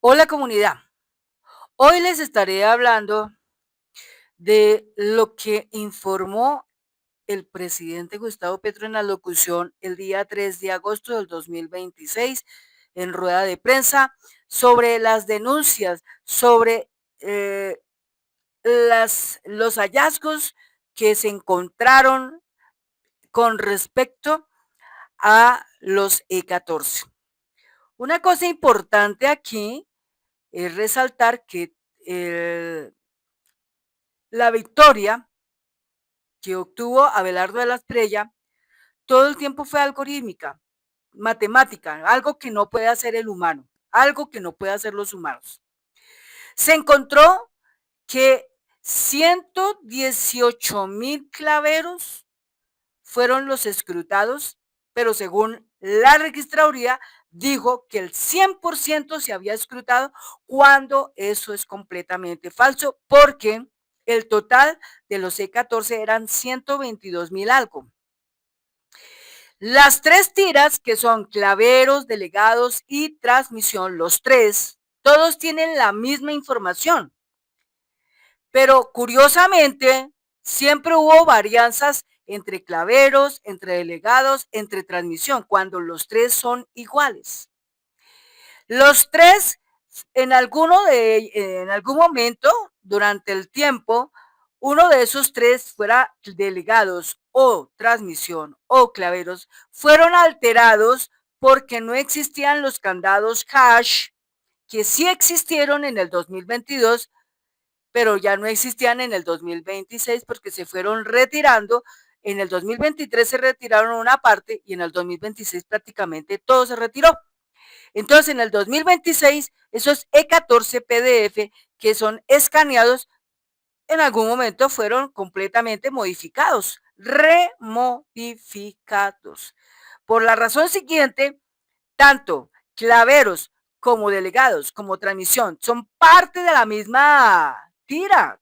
Hola comunidad, hoy les estaré hablando de lo que informó el presidente Gustavo Petro en la locución el día 3 de agosto del 2026 en rueda de prensa sobre las denuncias, sobre eh, los hallazgos que se encontraron con respecto a los E-14. Una cosa importante aquí es resaltar que el la victoria que obtuvo Abelardo de la Espriella todo el tiempo fue algorítmica, matemática, algo que no puede hacer el humano, algo que no puede hacer los humanos. Se encontró que 118,000 claveros fueron los escrutados, pero según la registraduría dijo que el 100% se había escrutado cuando eso es completamente falso, porque el total de los C-14 eran 122,000 algo. Las tres tiras, que son claveros, delegados y transmisión, los tres, todos tienen la misma información. Pero curiosamente, siempre hubo varianzas entre claveros, entre delegados, entre transmisión, cuando los tres son iguales. Los tres, en algún momento, durante el tiempo, uno de esos tres, fuera delegados o transmisión o claveros, fueron alterados porque no existían los candados hash que sí existieron en el 2022, pero ya no existían en el 2026 porque se fueron retirando. En el 2023 se retiraron una parte y en el 2026 prácticamente todo se retiró. Entonces, en el 2026, esos E14 PDF que son escaneados, en algún momento fueron completamente modificados, remodificados. Por la razón siguiente, tanto claveros como delegados, como transmisión, son parte de la misma tira,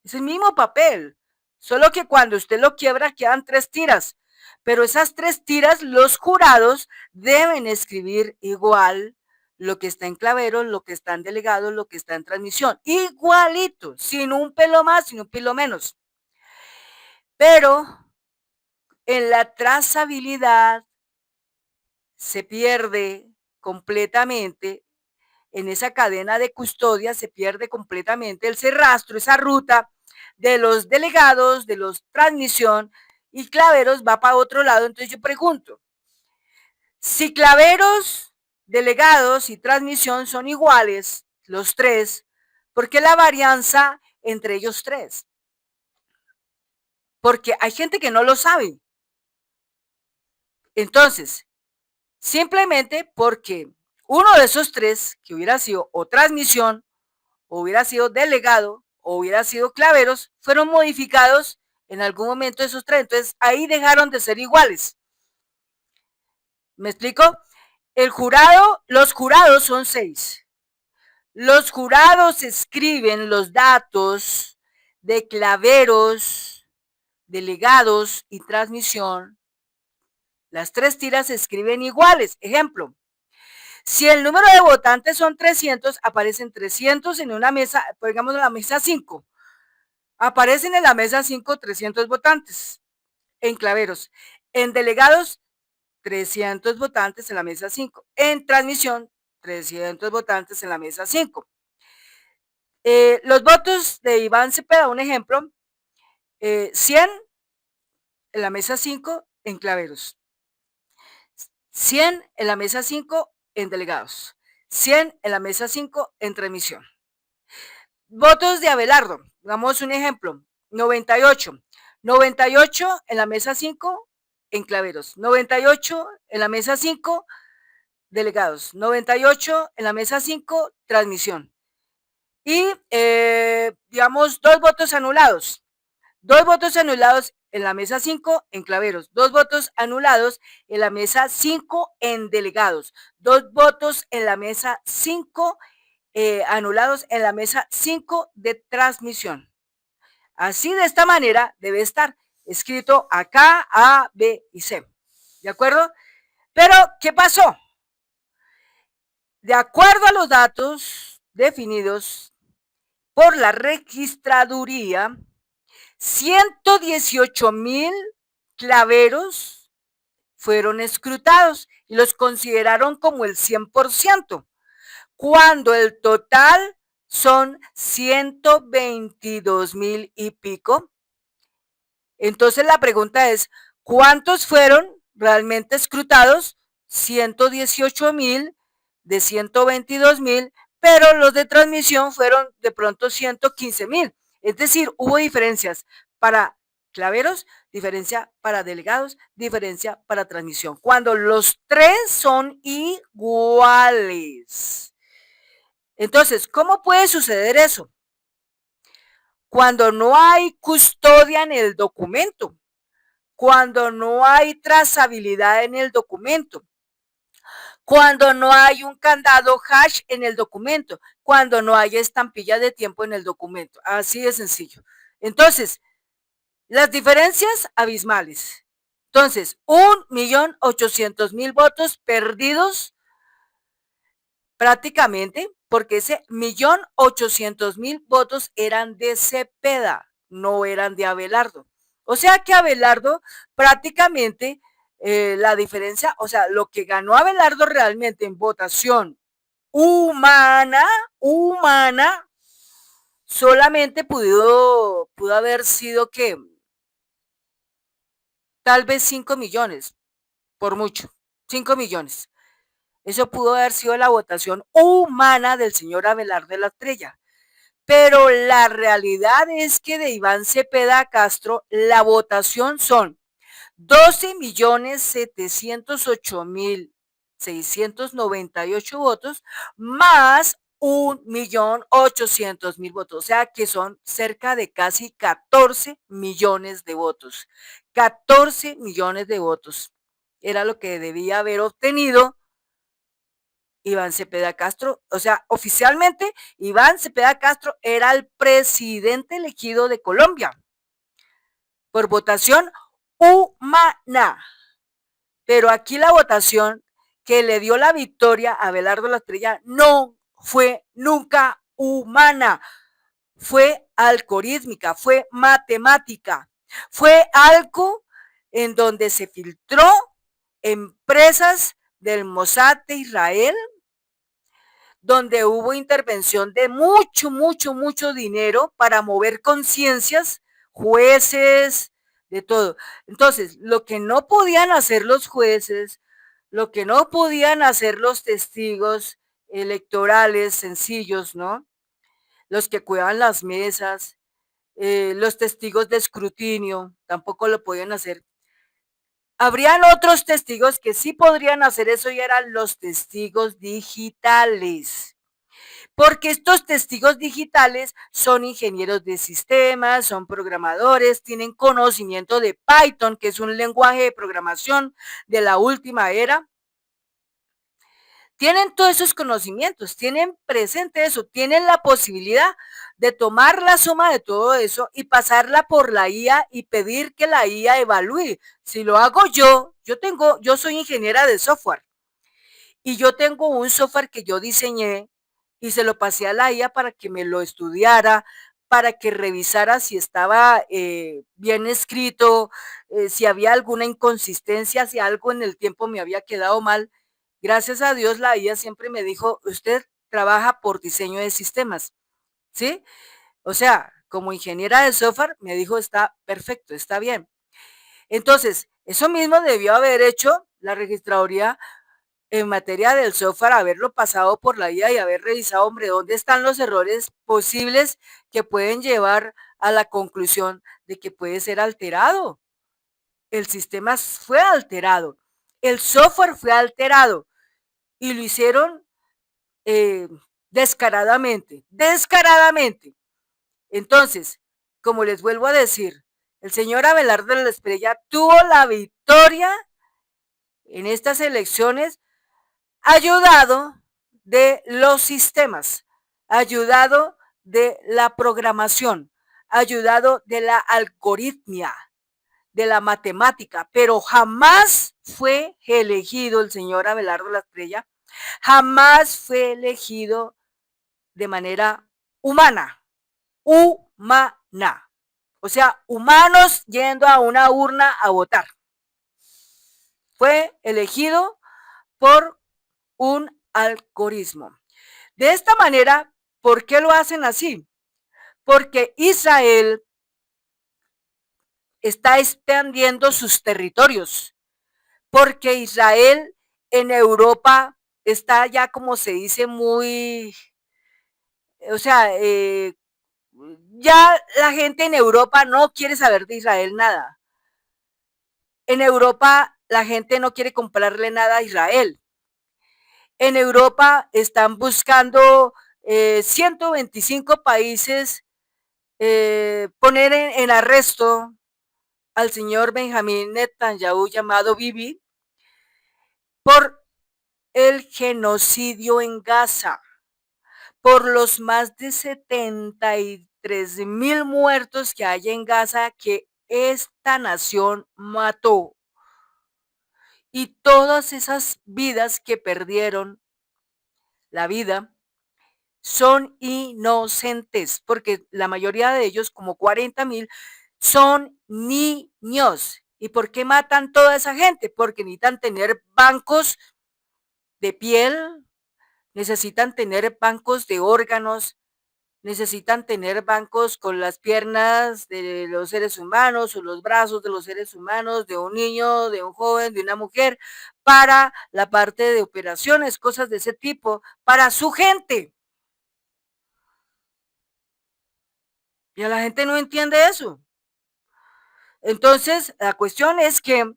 es el mismo papel, solo que cuando usted lo quiebra quedan tres tiras, pero esas tres tiras los jurados deben escribir igual lo que está en claveros, lo que está en delegados, lo que está en transmisión, igualito, sin un pelo más, sin un pelo menos. Pero en la trazabilidad se pierde completamente, en esa cadena de custodia se pierde completamente ese rastro, esa ruta de los delegados, de los transmisión, y claveros va para otro lado. Entonces yo pregunto, si claveros, delegados y transmisión son iguales, los tres, ¿por qué la varianza entre ellos tres? Porque hay gente que no lo sabe. Entonces, simplemente porque uno de esos tres, que hubiera sido o transmisión, o hubiera sido delegado, o hubiera sido claveros, fueron modificados en algún momento esos tres. Entonces, ahí dejaron de ser iguales. ¿Me explico? Los jurados son 6. Los jurados escriben los datos de claveros, delegados y transmisión. Las tres tiras se escriben iguales. Ejemplo, si el número de votantes son 300, aparecen 300 en una mesa, digamos en la mesa 5. Aparecen en la mesa 5 300 votantes en claveros. En delegados, 300 votantes en la mesa 5. En transmisión, 300 votantes en la mesa 5. Los votos de Iván Cepeda, un ejemplo, 100 en la mesa 5 en claveros, 100 en la mesa 5 en delegados, 100 en la mesa 5 en transmisión. Votos de Abelardo, damos un ejemplo, 98. 98 en la mesa 5 en claveros, 98 en la mesa 5 delegados, 98 en la mesa 5 transmisión. Y digamos, dos votos anulados. Dos votos anulados en la mesa 5 en claveros, dos votos anulados en la mesa 5 en delegados, dos votos en la mesa 5 anulados en la mesa 5 de transmisión. Así, de esta manera debe estar escrito acá A, B y C. ¿De acuerdo? Pero, ¿qué pasó? De acuerdo a los datos definidos por la registraduría, 118,000 claveros fueron escrutados y los consideraron como el 100%, cuando el total son 122,000 y pico. Entonces la pregunta es, ¿cuántos fueron realmente escrutados? 118,000 de 122,000, pero los de transmisión fueron de pronto 115,000. Es decir, hubo diferencias para claveros, diferencia para delegados, diferencia para transmisión, cuando los tres son iguales. Entonces, ¿cómo puede suceder eso? Cuando no hay custodia en el documento, cuando no hay trazabilidad en el documento, cuando no hay un candado hash en el documento, cuando no hay estampilla de tiempo en el documento. Así de sencillo. Entonces, las diferencias abismales. Entonces, 1,800,000 votos perdidos prácticamente, porque ese 1,800,000 votos eran de Cepeda, no eran de Abelardo. O sea que Abelardo prácticamente la diferencia, o sea, lo que ganó Abelardo realmente en votación humana, solamente pudo haber sido que tal vez 5 millones, por mucho, 5 millones. Eso pudo haber sido la votación humana del señor Abelardo de la Estrella. Pero la realidad es que de Iván Cepeda Castro, la votación son 12,708,698 votos más 1,800,000 votos. O sea que son cerca de casi 14 millones de votos. 14 millones de votos. Era lo que debía haber obtenido Iván Cepeda Castro. O sea, oficialmente Iván Cepeda Castro era el presidente elegido de Colombia por votación humana. Pero aquí la votación que le dio la victoria a Abelardo La Estrella no fue nunca humana, fue algorítmica, fue matemática, fue algo en donde se filtró empresas del Mossad de Israel, donde hubo intervención de mucho dinero para mover conciencias, jueces, de todo. Entonces, lo que no podían hacer los jueces, lo que no podían hacer los testigos electorales sencillos, ¿no? Los que cuidaban las mesas, los testigos de escrutinio, tampoco lo podían hacer. Habrían otros testigos que sí podrían hacer eso y eran los testigos digitales. Porque estos testigos digitales son ingenieros de sistemas, son programadores, tienen conocimiento de Python, que es un lenguaje de programación de la última era. Tienen todos esos conocimientos, tienen presente eso, tienen la posibilidad de tomar la suma de todo eso y pasarla por la IA y pedir que la IA evalúe. Si lo hago yo soy ingeniera de software y yo tengo un software que yo diseñé y se lo pasé a la IA para que me lo estudiara, para que revisara si estaba bien escrito, si había alguna inconsistencia, si algo en el tiempo me había quedado mal. Gracias a Dios la IA siempre me dijo, usted trabaja por diseño de sistemas, ¿sí? O sea, como ingeniera de software, me dijo, está perfecto, está bien. Entonces, eso mismo debió haber hecho la registraduría en materia del software, haberlo pasado por la IA y haber revisado, hombre, dónde están los errores posibles que pueden llevar a la conclusión de que puede ser alterado. El sistema fue alterado, el software fue alterado y lo hicieron eh, descaradamente. Entonces, como les vuelvo a decir, el señor Abelardo de la Estrella tuvo la victoria en estas elecciones ayudado de los sistemas, ayudado de la programación, ayudado de la algoritmia, de la matemática, pero jamás fue elegido el señor Abelardo La Estrella Jamás fue elegido de manera humana, humana. O sea, humanos yendo a una urna a votar. Fue elegido por un algoritmo. De esta manera, ¿por qué lo hacen así? Porque Israel está expandiendo sus territorios, porque Israel en Europa está ya, como se dice, muy, o sea, ya la gente en Europa no quiere saber de Israel nada. En Europa la gente no quiere comprarle nada a Israel. En Europa están buscando 125 países poner en arresto al señor Benjamín Netanyahu, llamado Bibi, por el genocidio en Gaza, por los más de 73,000 muertos que hay en Gaza que esta nación mató, y todas esas vidas que perdieron la vida son inocentes, porque la mayoría de ellos, como 40,000, son niños. ¿Y por qué matan toda esa gente? Porque necesitan tener bancos de piel, necesitan tener bancos de órganos, necesitan tener bancos con las piernas de los seres humanos o los brazos de los seres humanos, de un niño, de un joven, de una mujer, para la parte de operaciones, cosas de ese tipo, para su gente. Y a la gente no entiende eso. Entonces, la cuestión es que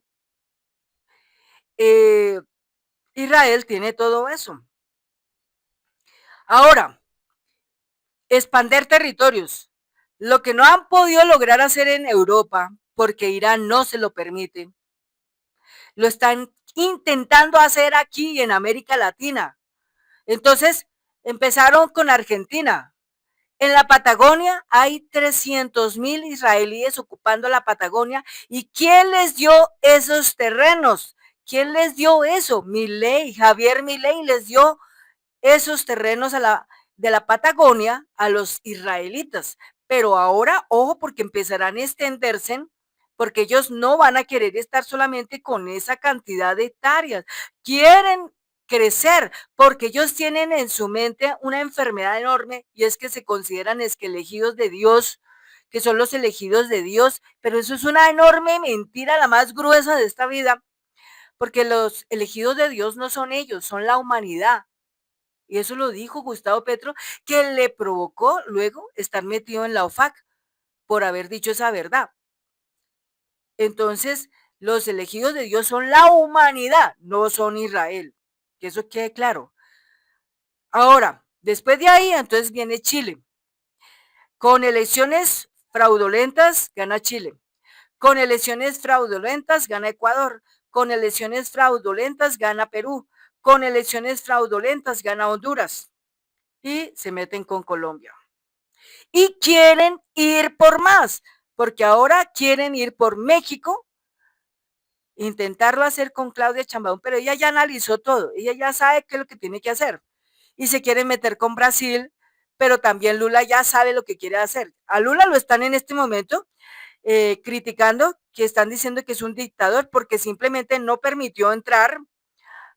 eh, Israel tiene todo eso. Ahora, expander territorios. Lo que no han podido lograr hacer en Europa, porque Irán no se lo permite, lo están intentando hacer aquí en América Latina. Entonces, empezaron con Argentina. En la Patagonia hay 300,000 israelíes ocupando la Patagonia. ¿Y quién les dio esos terrenos? ¿Quién les dio eso? Milei, Javier Milei les dio esos terrenos de la Patagonia a los israelitas. Pero ahora, ojo, porque empezarán a extenderse, porque ellos no van a querer estar solamente con esa cantidad de hectáreas. Quieren crecer, porque ellos tienen en su mente una enfermedad enorme, y es que se consideran elegidos de Dios, que son los elegidos de Dios, pero eso es una enorme mentira, la más gruesa de esta vida, porque los elegidos de Dios no son ellos, son la humanidad. Y eso lo dijo Gustavo Petro, que le provocó luego estar metido en la OFAC por haber dicho esa verdad. Entonces, los elegidos de Dios son la humanidad, no son Israel. Que eso quede claro. Ahora, después de ahí, entonces viene Chile. Con elecciones fraudulentas, gana Chile. Con elecciones fraudulentas, gana Ecuador. Con elecciones fraudulentas, gana Perú. Con elecciones fraudulentas, gana Honduras. Y se meten con Colombia. Y quieren ir por más, porque ahora quieren ir por México, intentarlo hacer con Claudia Sheinbaum, pero ella ya analizó todo, ella ya sabe qué es lo que tiene que hacer. Y se quieren meter con Brasil, pero también Lula ya sabe lo que quiere hacer. A Lula lo están en este momento criticando, que están diciendo que es un dictador porque simplemente no permitió entrar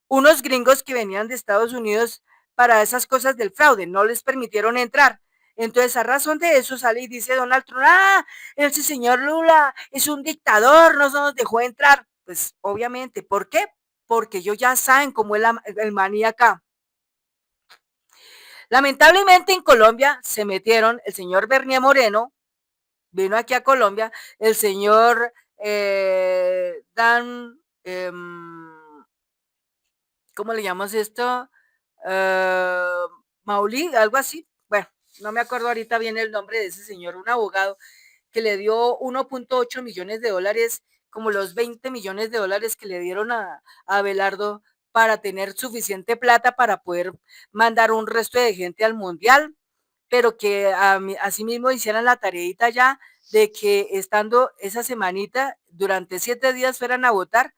unos gringos que venían de Estados Unidos para esas cosas del fraude, no les permitieron entrar. Entonces, a razón de eso sale y dice Donald Trump, ese señor Lula es un dictador, no nos dejó entrar. Pues obviamente, ¿por qué? Porque ellos ya saben cómo es el maní acá. Lamentablemente en Colombia se metieron el señor Bernier Moreno, vino aquí a Colombia, el señor Dan, ¿cómo le llamamos esto? Maulí, algo así. Bueno, no me acuerdo ahorita bien el nombre de ese señor, un abogado que le dio 1.8 millones de dólares, como los 20 millones de dólares que le dieron a Abelardo para tener suficiente plata para poder mandar un resto de gente al mundial, pero que asimismo hicieran la tareita ya de que estando esa semanita, durante 7 días fueran a votar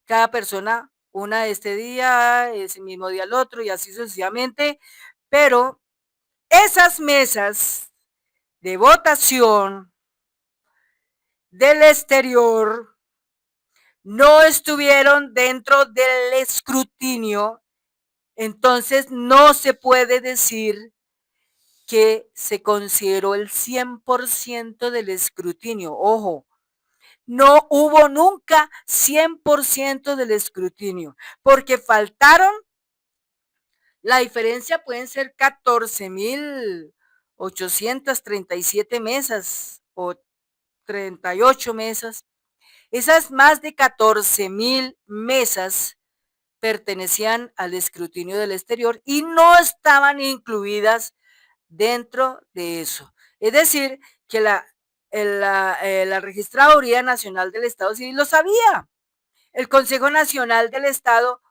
cada persona una este día, ese mismo día el otro y así sucesivamente, pero esas mesas de votación del exterior no estuvieron dentro del escrutinio, entonces no se puede decir que se consideró el 100% del escrutinio. Ojo, no hubo nunca 100% del escrutinio, porque faltaron, la diferencia pueden ser 14,837 mesas o 38 mesas. Esas más de 14,000 mesas pertenecían al escrutinio del exterior y no estaban incluidas dentro de eso. Es decir, que la Registraduría Nacional del Estado Civil lo sabía. El Consejo Nacional del Estado,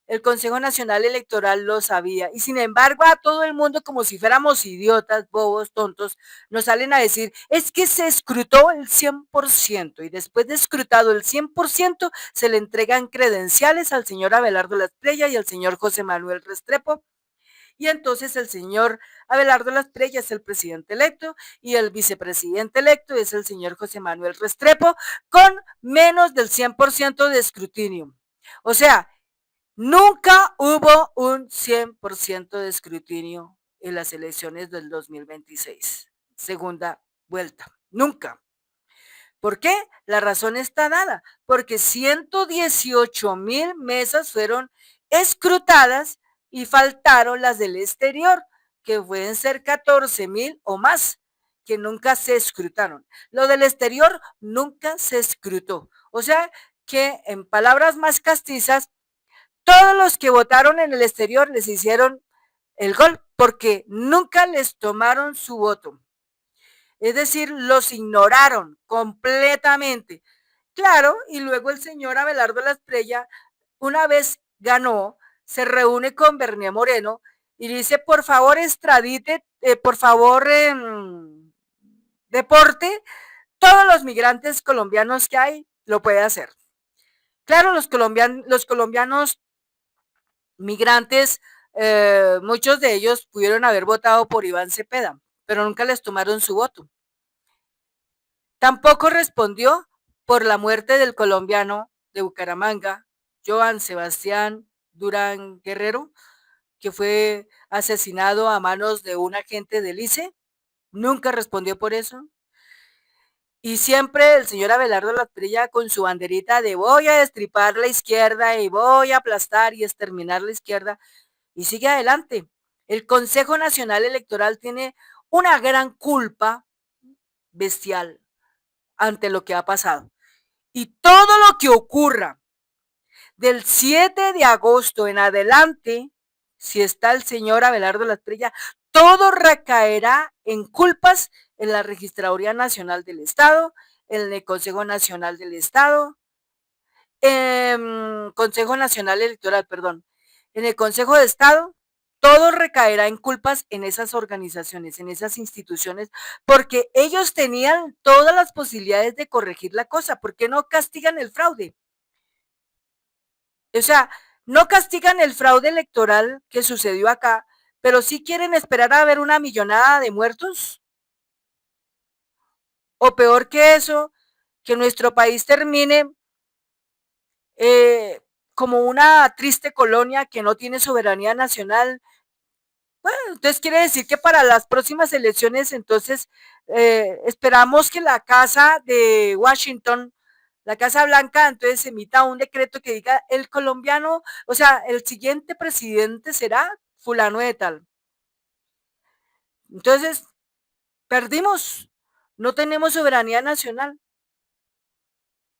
el Consejo Nacional Electoral lo sabía. Y sin embargo, a todo el mundo, como si fuéramos idiotas, bobos, tontos, nos salen a decir, es que se escrutó el 100%. Y después de escrutado el 100%, se le entregan credenciales al señor Abelardo Lasprilla y al señor José Manuel Restrepo. Y entonces el señor Abelardo Lasprilla es el presidente electo y el vicepresidente electo es el señor José Manuel Restrepo con menos del 100% de escrutinio. O sea, nunca hubo un 100% de escrutinio en las elecciones del 2026, segunda vuelta. Nunca. ¿Por qué? La razón está dada, porque 118,000 mesas fueron escrutadas y faltaron las del exterior, que pueden ser 14,000 o más, que nunca se escrutaron. Lo del exterior nunca se escrutó. O sea que, en palabras más castizas, todos los que votaron en el exterior les hicieron el gol, porque nunca les tomaron su voto. Es decir, los ignoraron completamente. Claro, y luego el señor Abelardo Lasprilla, una vez ganó, se reúne con Bernier Moreno y dice, por favor, extradite, por favor, deporte, todos los migrantes colombianos que hay, lo puede hacer. Claro, los colombianos migrantes, muchos de ellos pudieron haber votado por Iván Cepeda, pero nunca les tomaron su voto. Tampoco respondió por la muerte del colombiano de Bucaramanga, Joan Sebastián Durán Guerrero, que fue asesinado a manos de un agente del ICE. Nunca respondió por eso. Y siempre el señor Abelardo Lasprilla con su banderita de voy a destripar la izquierda y voy a aplastar y exterminar la izquierda. Y sigue adelante. El Consejo Nacional Electoral tiene una gran culpa bestial ante lo que ha pasado. Y todo lo que ocurra del 7 de agosto en adelante, si está el señor Abelardo Lasprilla, todo recaerá en culpas en la Registraduría Nacional del Estado, en el Consejo Nacional del Estado, Consejo Nacional Electoral, perdón, en el Consejo de Estado, todo recaerá en culpas en esas organizaciones, en esas instituciones, porque ellos tenían todas las posibilidades de corregir la cosa. ¿Por qué no castigan el fraude? O sea, no castigan el fraude electoral que sucedió acá, pero sí quieren esperar a ver una millonada de muertos. O peor que eso, que nuestro país termine como una triste colonia que no tiene soberanía nacional. Bueno, entonces quiere decir que para las próximas elecciones, entonces, esperamos que la Casa de Washington, la Casa Blanca, entonces emita un decreto que diga el colombiano, o sea, el siguiente presidente será fulano de tal. Entonces, perdimos, no tenemos soberanía nacional.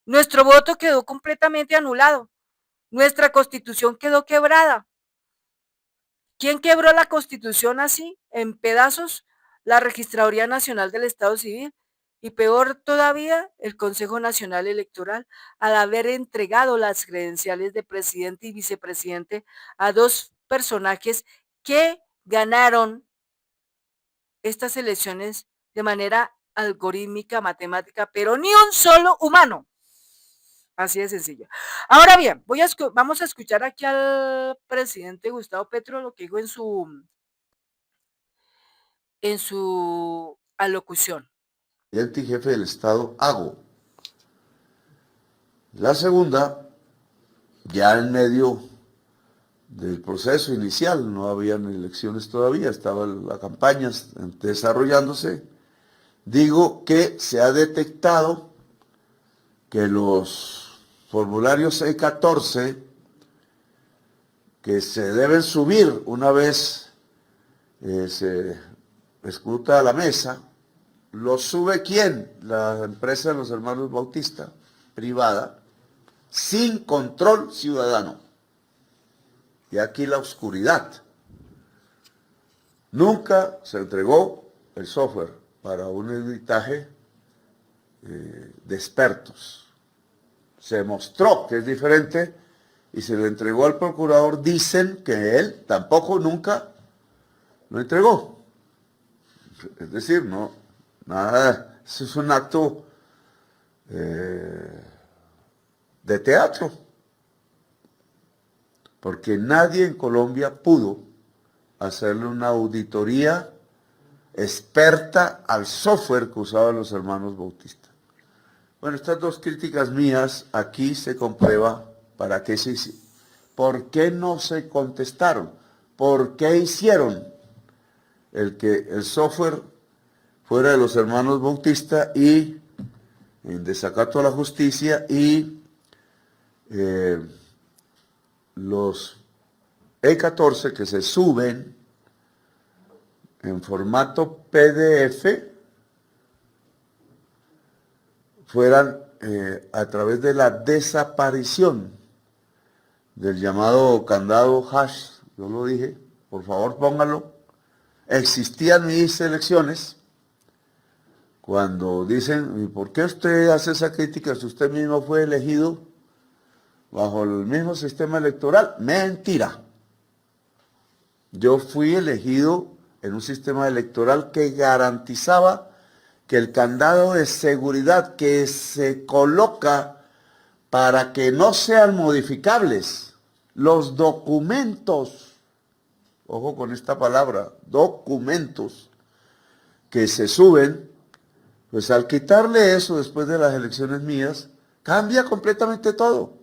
Nuestro voto quedó completamente anulado. Nuestra constitución quedó quebrada. ¿Quién quebró la constitución así, en pedazos? La Registraduría Nacional del Estado Civil. Y peor todavía, el Consejo Nacional Electoral, al haber entregado las credenciales de presidente y vicepresidente a dos personajes que ganaron estas elecciones de manera algorítmica, matemática, pero ni un solo humano Así de sencillo. Ahora bien, vamos a escuchar aquí al presidente Gustavo Petro lo que dijo en su alocución. Presidente y jefe del Estado hago. La segunda, ya en medio del proceso inicial, no habían elecciones todavía, estaba la campaña desarrollándose, digo que se ha detectado que los formularios E14 que se deben subir una vez se escruta la mesa, ¿los sube quién? La empresa de los hermanos Bautista, privada, sin control ciudadano. Y aquí la oscuridad. Nunca se entregó el software para un editaje de expertos. Se mostró que es diferente y se le entregó al procurador. Dicen que él tampoco nunca lo entregó. Es decir, no, nada, eso es un acto de teatro, porque nadie en Colombia pudo hacerle una auditoría experta al software que usaban los hermanos Bautista. Bueno, estas dos críticas mías, aquí se comprueba para qué se hicieron. ¿Por qué no se contestaron? ¿Por qué hicieron que el software fuera de los hermanos Bautista y en desacato a la justicia y los E14 que se suben en formato PDF fueran a través de la desaparición del llamado candado hash? Yo lo dije, por favor pónganlo. Existían mis elecciones. Cuando dicen, ¿y por qué usted hace esa crítica si usted mismo fue elegido bajo el mismo sistema electoral? Mentira. Yo fui elegido en un sistema electoral que garantizaba que el candado de seguridad que se coloca para que no sean modificables los documentos, ojo con esta palabra, documentos que se suben, pues al quitarle eso después de las elecciones mías, cambia completamente todo.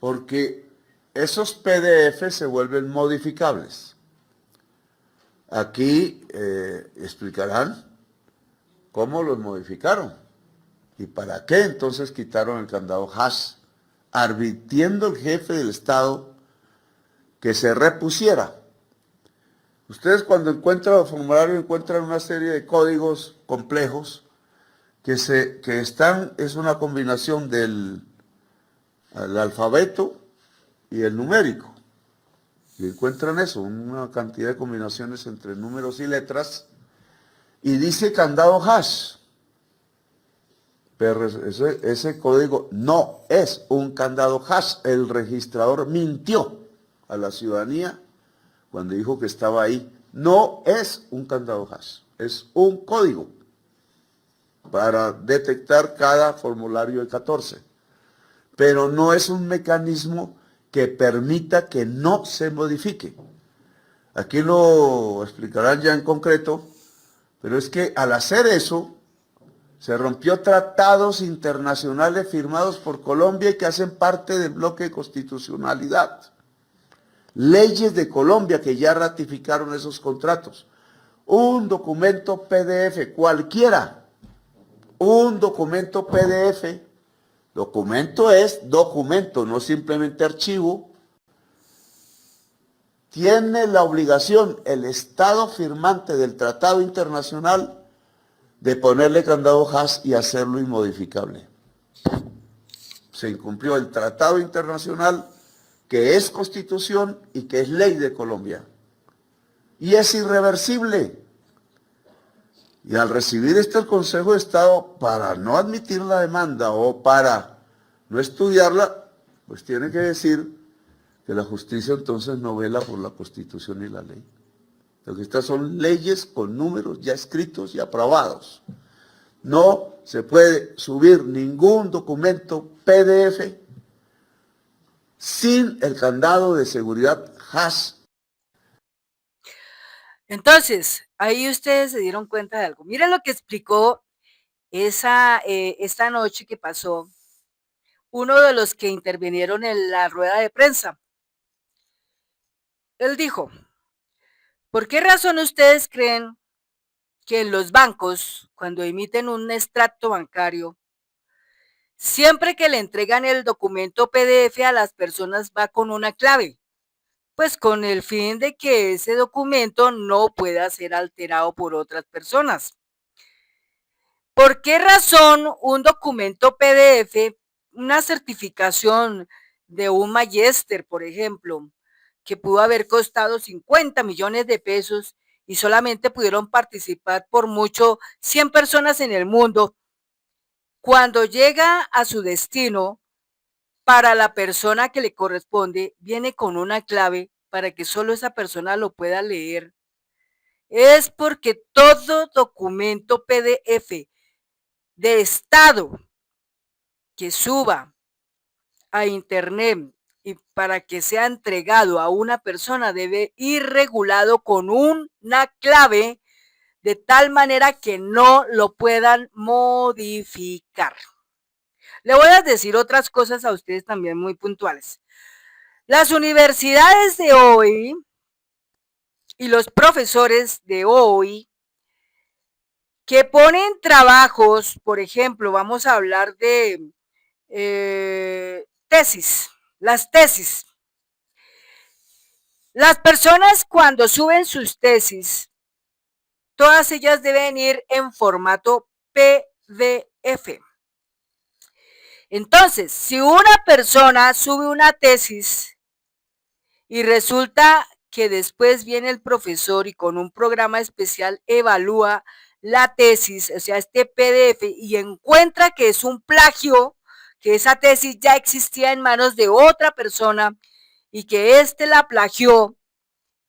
Porque esos PDF se vuelven modificables. Aquí explicarán cómo los modificaron y para qué entonces quitaron el candado hash, advirtiendo el jefe del Estado que se repusiera. Ustedes cuando encuentran el formulario encuentran una serie de códigos complejos que es una combinación del alfabeto y el numérico. Y encuentran eso, una cantidad de combinaciones entre números y letras, y dice candado hash. Pero ese código no es un candado hash. El registrador mintió a la ciudadanía cuando dijo que estaba ahí. No es un candado hash, es un código para detectar cada formulario de 14. Pero no es un mecanismo que permita que no se modifique. Aquí lo explicarán ya en concreto, pero es que al hacer eso, se rompió tratados internacionales firmados por Colombia y que hacen parte del bloque de constitucionalidad. Leyes de Colombia que ya ratificaron esos contratos. Un documento PDF, cualquiera, un documento PDF, documento es documento, no simplemente archivo, tiene la obligación el Estado firmante del tratado internacional de ponerle candado hash y hacerlo inmodificable. Se incumplió el tratado internacional que es constitución y que es ley de Colombia. Y es irreversible. Y al recibir el Consejo de Estado para no admitir la demanda o para no estudiarla, pues tiene que decir que la justicia entonces no vela por la Constitución y la ley. Porque estas son leyes con números ya escritos y aprobados. No se puede subir ningún documento PDF sin el candado de seguridad hash. Entonces, ahí ustedes se dieron cuenta de algo. Miren lo que explicó esta noche que pasó uno de los que intervinieron en la rueda de prensa. Él dijo, ¿por qué razón ustedes creen que en los bancos, cuando emiten un extracto bancario, siempre que le entregan el documento PDF a las personas va con una clave? Pues con el fin de que ese documento no pueda ser alterado por otras personas. ¿Por qué razón un documento PDF, una certificación de un magíster, por ejemplo, que pudo haber costado 50 millones de pesos y solamente pudieron participar por mucho 100 personas en el mundo, cuando llega a su destino, para la persona que le corresponde, viene con una clave para que solo esa persona lo pueda leer? Es porque todo documento PDF de Estado que suba a Internet y para que sea entregado a una persona debe ir regulado con una clave de tal manera que no lo puedan modificar. Le voy a decir otras cosas a ustedes también muy puntuales. Las universidades de hoy y los profesores de hoy que ponen trabajos, por ejemplo, vamos a hablar de tesis, las tesis. Las personas cuando suben sus tesis, todas ellas deben ir en formato PDF. Entonces, si una persona sube una tesis y resulta que después viene el profesor y con un programa especial evalúa la tesis, o sea, este PDF, y encuentra que es un plagio, que esa tesis ya existía en manos de otra persona y que éste la plagió,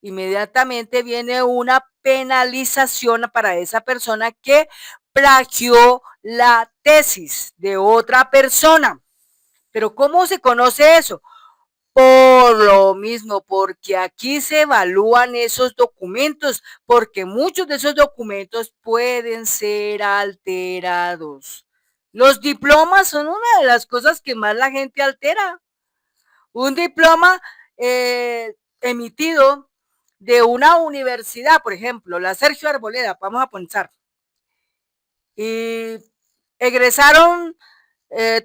inmediatamente viene una penalización para esa persona que plagió la tesis de otra persona. Pero ¿cómo se conoce eso? Por lo mismo, porque aquí se evalúan esos documentos, porque muchos de esos documentos pueden ser alterados. Los diplomas son una de las cosas que más la gente altera. Un diploma emitido de una universidad, por ejemplo, la Sergio Arboleda, vamos a pensar, y egresaron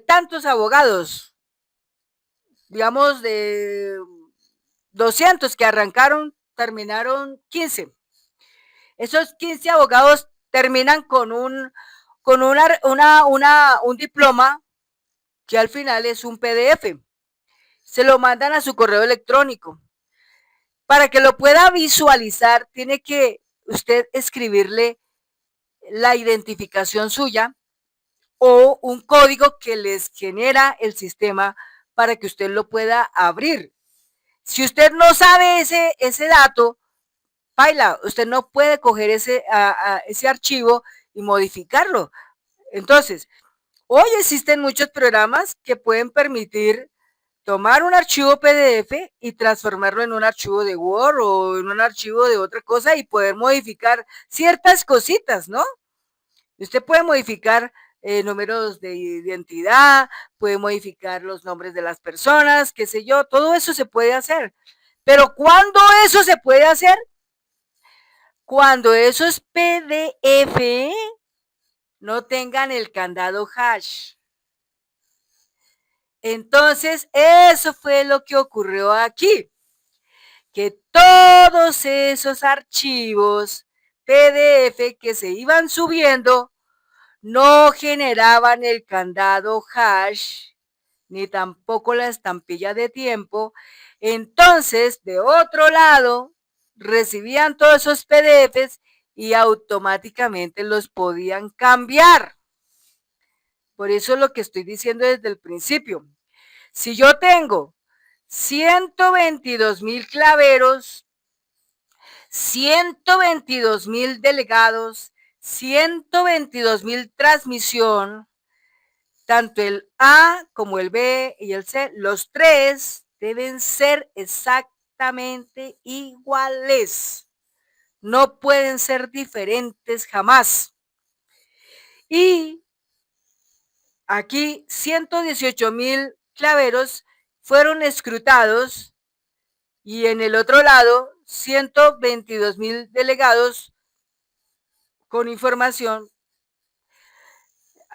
tantos abogados, digamos de 200 que arrancaron, terminaron 15. Esos 15 abogados terminan con un diploma que al final es un PDF. Se lo mandan a su correo electrónico. Para que lo pueda visualizar, tiene que usted escribirle la identificación suya o un código que les genera el sistema para que usted lo pueda abrir. Si usted no sabe ese dato, baila, usted no puede coger ese archivo y modificarlo. Entonces, hoy existen muchos programas que pueden permitir tomar un archivo PDF y transformarlo en un archivo de Word o en un archivo de otra cosa y poder modificar ciertas cositas, ¿no? Usted puede modificar números de identidad, puede modificar los nombres de las personas, qué sé yo, todo eso se puede hacer. Pero ¿cuándo eso se puede hacer? Cuando esos PDF no tengan el candado hash. Entonces, eso fue lo que ocurrió aquí, que todos esos archivos PDF que se iban subiendo no generaban el candado hash, ni tampoco la estampilla de tiempo. Entonces, de otro lado, recibían todos esos PDFs y automáticamente los podían cambiar. Por eso es lo que estoy diciendo desde el principio. Si yo tengo 122,000 claveros, 122,000 delegados, 122.000 transmisión, tanto el A como el B y el C, los tres deben ser exactamente iguales. No pueden ser diferentes jamás. Y aquí 118.000 claveros fueron escrutados y en el otro lado 122.000 delegados con información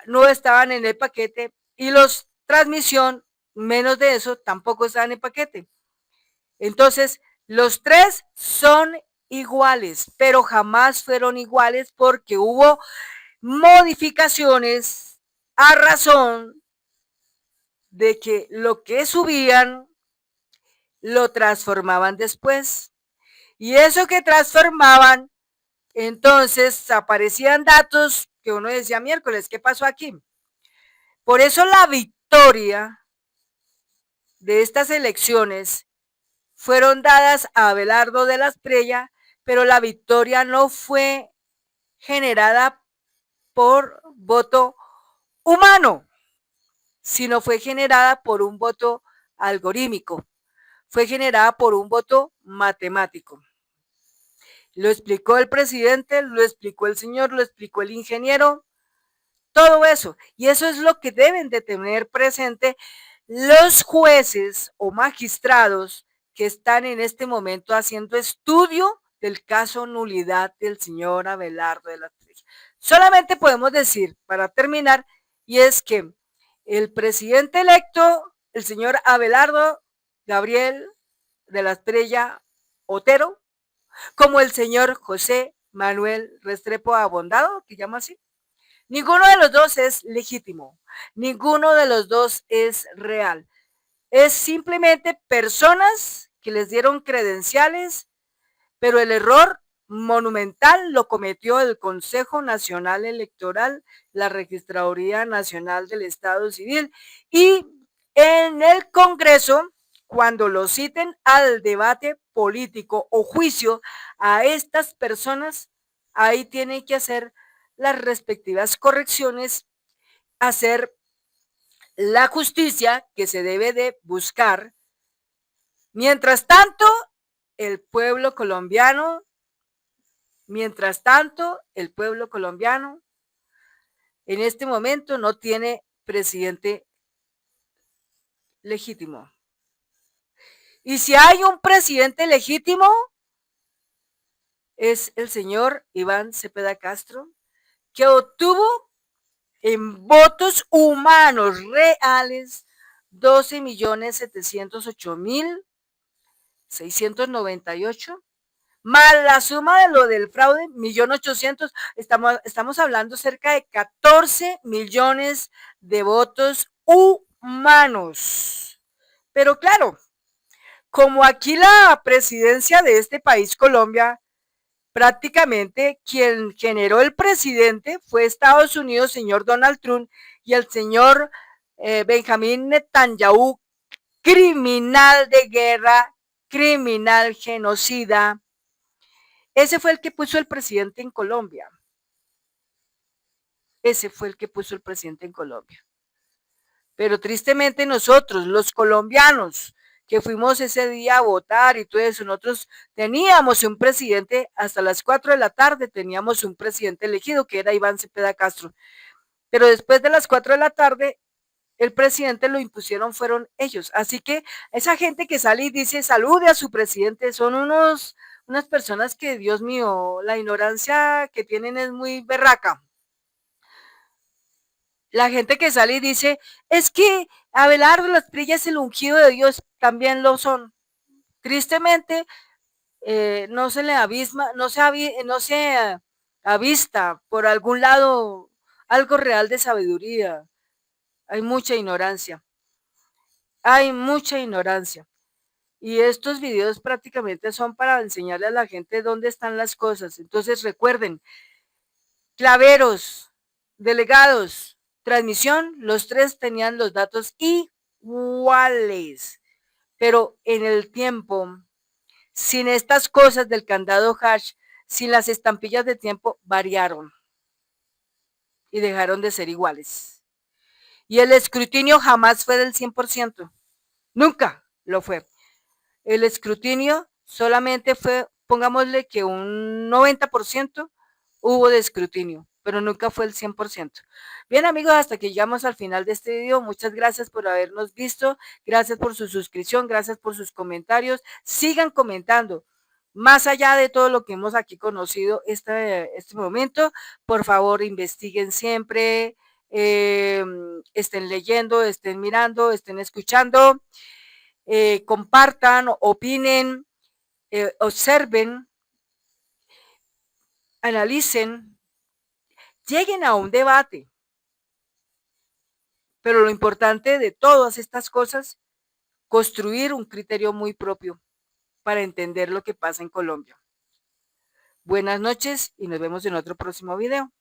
no estaban en el paquete y los transmisión, menos de eso, tampoco estaban en el paquete. Entonces, los tres son iguales, pero jamás fueron iguales porque hubo modificaciones a razón de que lo que subían lo transformaban después. Y eso que transformaban, entonces aparecían datos que uno decía miércoles, ¿qué pasó aquí? Por eso la victoria de estas elecciones fueron dadas a Abelardo de la Espriella, pero la victoria no fue generada por voto humano, sino fue generada por un voto algorítmico, fue generada por un voto matemático. Lo explicó el presidente, lo explicó el señor, lo explicó el ingeniero, todo eso. Y eso es lo que deben de tener presente los jueces o magistrados que están en este momento haciendo estudio del caso nulidad del señor Abelardo de la Espriella. Solamente podemos decir, para terminar, y es que el presidente electo, el señor Abelardo Gabriel de la Espriella Otero, como el señor José Manuel Restrepo Abondado, que llama así, ninguno de los dos es legítimo, ninguno de los dos es real. Es simplemente personas que les dieron credenciales, pero el error monumental lo cometió el Consejo Nacional Electoral, la Registraduría Nacional del Estado Civil y en el Congreso, cuando lo citen al debate político o juicio a estas personas, ahí tienen que hacer las respectivas correcciones, hacer la justicia que se debe de buscar. Mientras tanto, el pueblo colombiano, en este momento no tiene presidente legítimo. Y si hay un presidente legítimo, es el señor Iván Cepeda Castro, que obtuvo en votos humanos reales 12.708.698, más la suma de lo del fraude, 1.800.000, estamos hablando cerca de 14 millones de votos humanos. Pero claro, como aquí la presidencia de este país, Colombia, prácticamente quien generó el presidente fue Estados Unidos, señor Donald Trump, y el señor Benjamín Netanyahu, criminal de guerra, criminal genocida. Ese fue el que puso el presidente en Colombia. Ese fue el que puso el presidente en Colombia. Pero tristemente nosotros, los colombianos, que fuimos ese día a votar y todo eso, nosotros teníamos un presidente, hasta las 4 de la tarde teníamos un presidente elegido, que era Iván Cepeda Castro. Pero después de las 4 de la tarde, el presidente lo impusieron fueron ellos. Así que esa gente que sale y dice salude a su presidente, son unas personas que, Dios mío, la ignorancia que tienen es muy berraca. La gente que sale y dice, es que Abelardo Las Espriella es el ungido de Dios, también lo son. Tristemente, no se le avisma, no se avista por algún lado algo real de sabiduría. Hay mucha ignorancia. Hay mucha ignorancia. Y estos videos prácticamente son para enseñarle a la gente dónde están las cosas. Entonces recuerden, claveros, delegados, transmisión, los tres tenían los datos iguales, pero en el tiempo, sin estas cosas del candado hash, sin las estampillas de tiempo, variaron. y dejaron de ser iguales. Y el escrutinio jamás fue del 100%, nunca lo fue. El escrutinio solamente fue, pongámosle que un 90% hubo de escrutinio, pero nunca fue el 100%. Bien, amigos, hasta que llegamos al final de este video. Muchas gracias por habernos visto, gracias por su suscripción, gracias por sus comentarios. Sigan comentando. Más allá de todo lo que hemos aquí conocido este momento, por favor, investiguen siempre, estén leyendo, estén mirando, estén escuchando, compartan, opinen, observen, analicen, lleguen a un debate. Pero lo importante de todas estas cosas, construir un criterio muy propio para entender lo que pasa en Colombia. Buenas noches y nos vemos en otro próximo video.